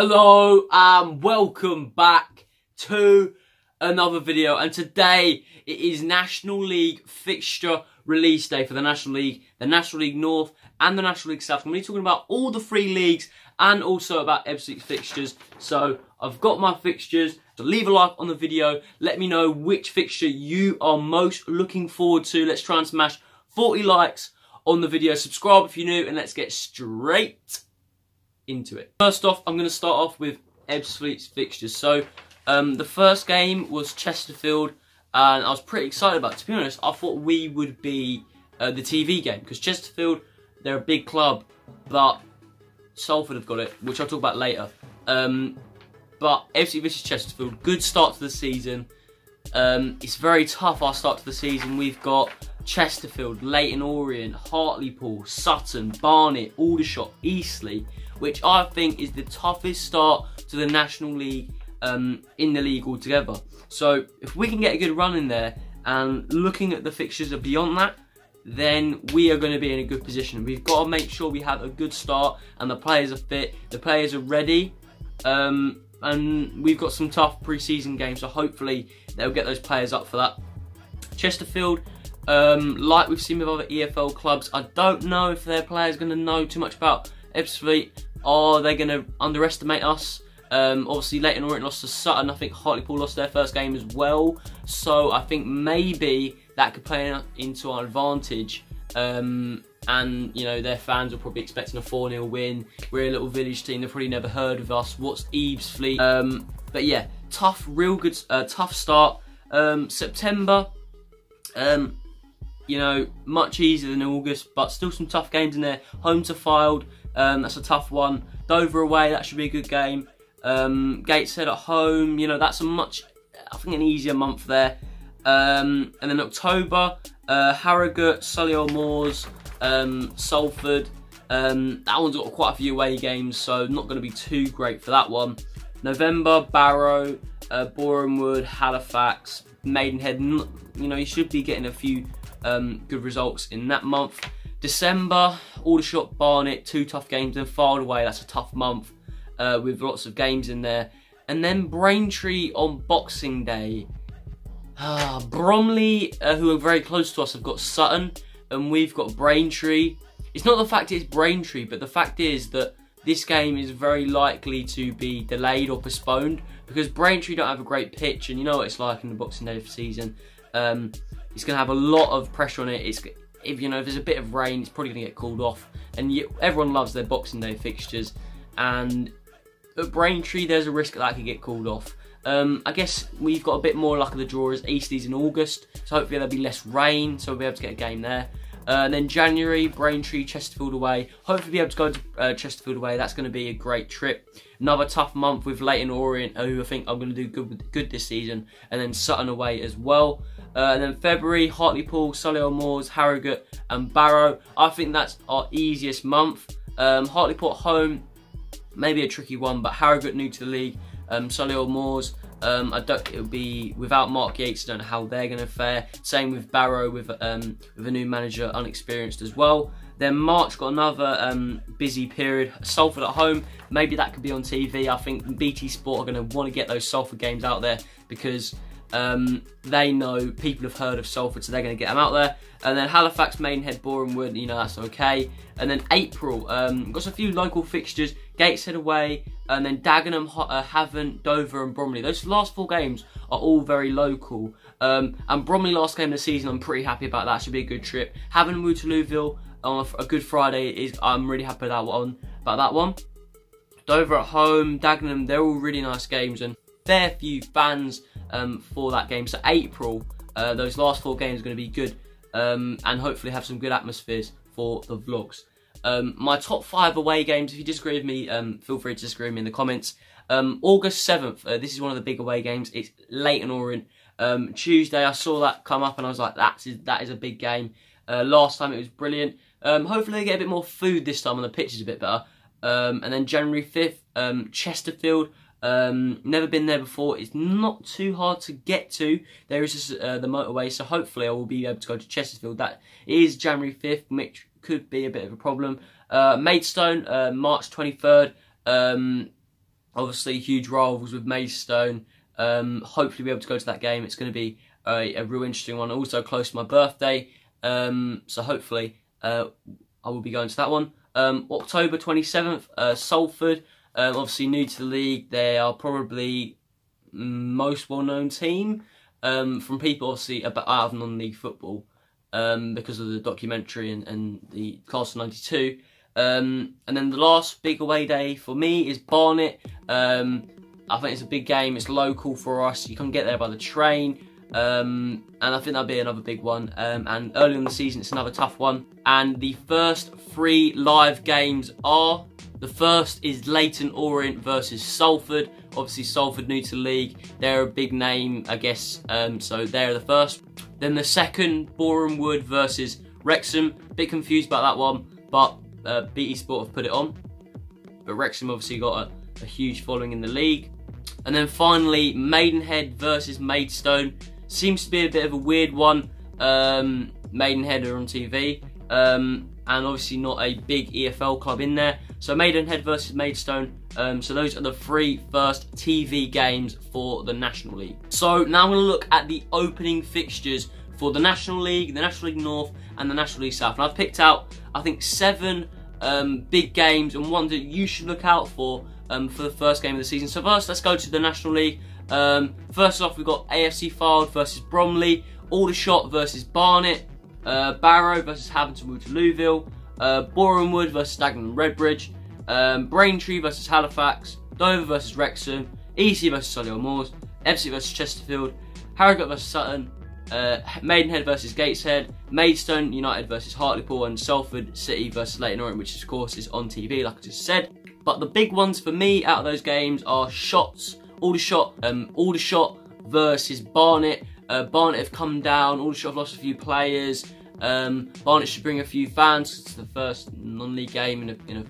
Hello and welcome back to another video, and today it is National League fixture release day for the National League North and the National League South. I'm going to be talking about all the three leagues and also about Ipswich fixtures. So I've got my fixtures, so leave a like on the video, let me know which fixture you are most looking forward to. Let's try and smash 40 likes on the video, subscribe if you're new, and let's get straight into it. First off, I'm going to start off with Ipswich fixtures. So the first game was Chesterfield, and I was pretty excited about it. To be honest, I thought we would be the TV game, because Chesterfield, they're a big club, but Salford have got it, which I'll talk about later. But Ipswich versus Chesterfield, good start to the season. It's very tough, our start to the season. We've got Chesterfield, Leyton Orient, Hartlepool, Sutton, Barnet, Aldershot, Eastleigh, which I think is the toughest start to the National League in the league altogether. So if we can get a good run in there, and looking at the fixtures beyond that, then we are going to be in a good position. We've got to make sure we have a good start and the players are fit, the players are ready, and we've got some tough pre-season games, so hopefully they'll get those players up for that. Chesterfield, like we've seen with other EFL clubs, I don't know if their players are going to know too much about Ipswich. Are they going to underestimate us? Obviously Leyton Orient lost to Sutton. I think Hartlepool lost their first game as well, so I think maybe that could play into our advantage. And you know, their fans are probably expecting a 4-0 win. We're a little village team, they've probably never heard of us. What's Ebbsfleet? But yeah, tough, real good, tough start. September, you know, much easier than August, but still some tough games in there. Home to Fylde, that's a tough one. Dover away, that should be a good game. Gateshead at home, you know, that's I think an easier month there. And then October, Harrogate, Solihull Moors, Salford. That one's got quite a few away games, so not going to be too great for that one. November, Barrow, Borehamwood, Halifax, Maidenhead. You know, you should be getting a few good results in that month. December, Aldershot, Barnet, two tough games, and Fylde away, that's a tough month with lots of games in there. And then Braintree on Boxing Day. Bromley, who are very close to us, have got Sutton, and we've got Braintree. It's not the fact it's Braintree, but the fact is that this game is very likely to be delayed or postponed, because Braintree don't have a great pitch, and you know what it's like in the Boxing Day season. It's going to have a lot of pressure on it. If there's a bit of rain, it's probably going to get called off. And everyone loves their Boxing Day fixtures, and at Braintree there's a risk that could get called off. I guess we've got a bit more luck of the draw as Eastleigh's in August, so hopefully there'll be less rain, so we'll be able to get a game there. And then January, Braintree, Chesterfield away. Hopefully be able to go to Chesterfield away. That's going to be a great trip. Another tough month with Leyton Orient, who I think are going to do good this season. And then Sutton away as well. And then February, Hartlepool, Solihull Moors, Harrogate and Barrow. I think that's our easiest month. Hartlepool at home, maybe a tricky one, but Harrogate new to the league. Solihull Moors, it'll be without Mark Yates. I don't know how they're going to fare. Same with Barrow, with a new manager, unexperienced as well. Then March got another busy period. Salford at home, maybe that could be on TV. I think BT Sport are going to want to get those Salford games out there, because they know people have heard of Salford, so they're going to get them out there. And then Halifax, Maidenhead, Borehamwood, you know, that's okay. And then April, got a few local fixtures. Gateshead away, and then Dagenham, Havant, Dover and Bromley. Those last 4 games are all very local. And Bromley last game of the season, I'm pretty happy about that. Should be a good trip. Havant, Waterlooville on a Good Friday, I'm really happy about that one. Dover at home, Dagenham, they're all really nice games, and fair few fans for that game. So April, those last 4 games are going to be good, and hopefully have some good atmospheres for the vlogs. My top 5 away games, if you disagree with me, feel free to disagree with me in the comments. August 7th, this is one of the big away games. It's Leyton Orient. Tuesday, I saw that come up and I was like, that is a big game. Last time it was brilliant. Hopefully they get a bit more food this time and the pitch is a bit better. And then January 5th, Chesterfield. Never been there before. It's not too hard to get to. There is just the motorway, so hopefully I will be able to go to Chesterfield. That is January 5th, which could be a bit of a problem. Maidstone, March 23rd. Obviously, huge rivals with Maidstone. Hopefully, be able to go to that game. It's going to be a real interesting one. Also, close to my birthday, so hopefully, I will be going to that one. October 27th, Salford. Obviously, new to the league. They are probably most well-known team from people obviously out of non-league football because of the documentary and the Class of '92. And then the last big away day for me is Barnet. I think it's a big game. It's local for us. You can get there by the train. And I think that'll be another big one. And early in the season, it's another tough one. And the first 3 live games are... The first is Leyton Orient versus Salford. Obviously, Salford new to the league. They're a big name, I guess. So they're the first. Then the second, Boreham Wood versus Wrexham. Bit confused about that one, but BT Sport have put it on. But Wrexham obviously got a huge following in the league. And then finally, Maidenhead versus Maidstone. Seems to be a bit of a weird one. Maidenhead are on TV. And obviously not a big EFL club in there. So Maidenhead versus Maidstone. So those are the 3 first TV games for the National League. So now I'm going to look at the opening fixtures for the National League, the National League North and the National League South. And I've picked out, I think, 7 big games and ones that you should look out for the first game of the season. So first, let's go to the National League. First off, we've got AFC Fylde versus Bromley, Aldershot versus Barnet, Barrow versus Havant and Waterlooville, Boreham Wood versus Dagenham and Redbridge, Braintree versus Halifax, Dover versus Wrexham, EC versus Solihull Moors, Epsom versus Chesterfield, Harrogate versus Sutton, Maidenhead versus Gateshead, Maidstone United versus Hartlepool, and Salford City versus Leyton Orient, which of course is on TV, like I just said. But the big ones for me out of those games are Aldershot versus Barnet. Barnet have come down. Aldershot have lost a few players. Barnet should bring a few fans. It's the first non-league game in a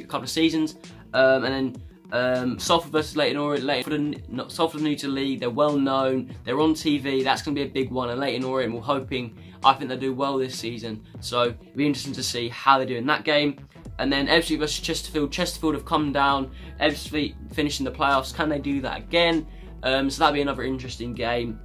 couple of seasons. And then Salford versus Leyton Orient. Salford are new to the league. They're well known. They're on TV. That's going to be a big one. And Leyton Orient, we're hoping. I think they'll do well this season. So it'll be interesting to see how they do in that game. And then Ebbsfleet versus Chesterfield. Chesterfield have come down. Ebbsfleet finishing the playoffs. Can they do that again? So that'll be another interesting game.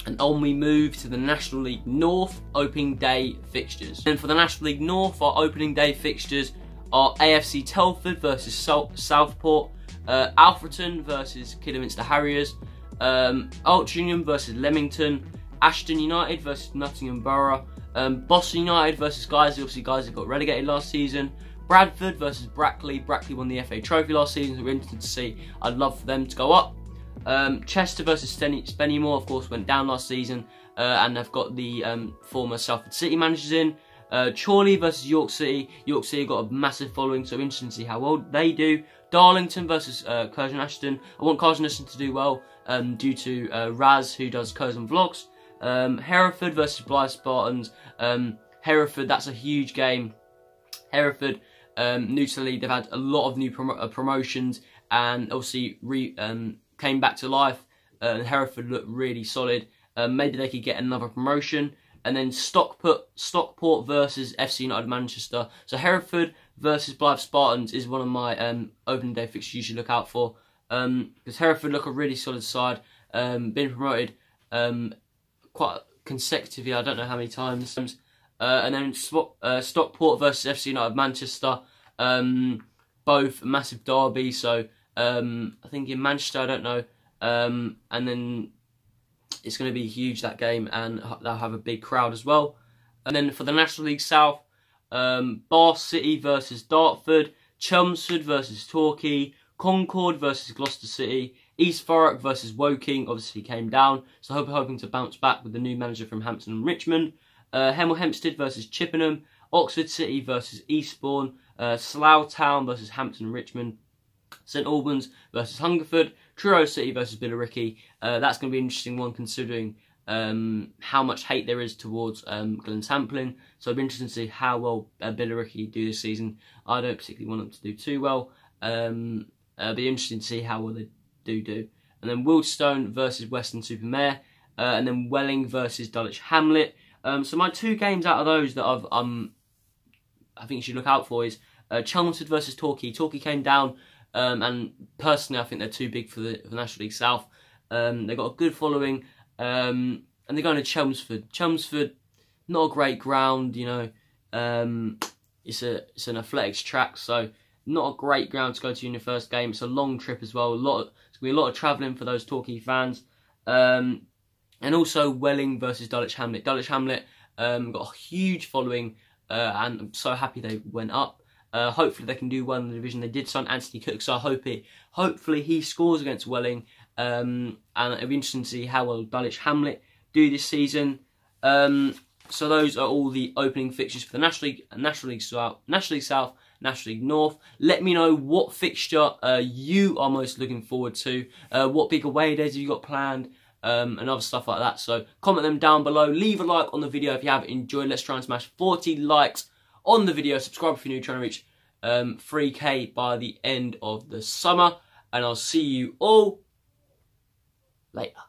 And on we move to the National League North opening day fixtures. And for the National League North, our opening day fixtures are AFC Telford versus Southport, Alfreton versus Kidderminster Harriers, Altrincham versus Leamington, Ashton United versus Nottingham Borough, Boston United versus Guiseley. Obviously, Guiseley got relegated last season. Bradford versus Brackley. Brackley won the FA Trophy last season, so we're interested to see. I'd love for them to go up. Chester versus Spennymoor, of course, went down last season, and they've got the former Salford City managers in. Chorley versus York City. York City got a massive following, so interesting to see how well they do. Darlington versus Curzon Ashton. I want Curzon Ashton to do well due to Raz, who does Curzon vlogs. Hereford versus Blythe Spartans. Hereford, that's a huge game. Hereford, new to the league, they've had a lot of new promotions, and obviously came back to life. Hereford looked really solid. Maybe they could get another promotion. And then Stockport versus FC United Manchester. So Hereford versus Blythe Spartans is one of my opening day fixtures you should look out for. Because Hereford look a really solid side. Been promoted quite consecutively, I don't know how many times. And then Stockport versus FC United Manchester. Both massive derby, so I think in Manchester, I don't know. And then it's going to be huge, that game, and they'll have a big crowd as well. And then for the National League South, Bath City versus Dartford, Chelmsford versus Torquay, Concord versus Gloucester City, East Thurrock versus Woking, obviously came down, so hoping to bounce back with the new manager from Hampton and Richmond. Hemel Hempstead versus Chippenham, Oxford City versus Eastbourne, Slough Town versus Hampton and Richmond, St Albans versus Hungerford, Truro City versus Billericay. That's going to be an interesting one considering how much hate there is towards Glentamplin. So it'll be interesting to see how well Billericay do this season. I don't particularly want them to do too well. It'll be interesting to see how well they do. And then Wildstone versus Weston-super-Mare. And then Welling versus Dulwich Hamlet. So my 2 games out of those that I think you should look out for is Chelmsford versus Torquay. Torquay came down and personally I think they're too big for the National League South. They've got a good following, and they're going to Chelmsford. Chelmsford, not a great ground, you know. It's an athletics track, so not a great ground to go to in your first game. It's a long trip as well. It's going to be a lot of travelling for those Torquay fans. And also Welling versus Dulwich Hamlet. Dulwich Hamlet got a huge following, and I'm so happy they went up. Hopefully they can do well in the division. They did sign Anthony Cook, so hopefully he scores against Welling. And it'll be interesting to see how well Dulwich Hamlet do this season. So those are all the opening fixtures for the National League South, National League North. Let me know what fixture you are most looking forward to. What big away days have you got planned? And other stuff like that. So comment them down below. Leave a like on the video if you have enjoyed. Let's try and smash 40 likes on the video. Subscribe if you're new, trying to reach 3K by the end of the summer. And I'll see you all later.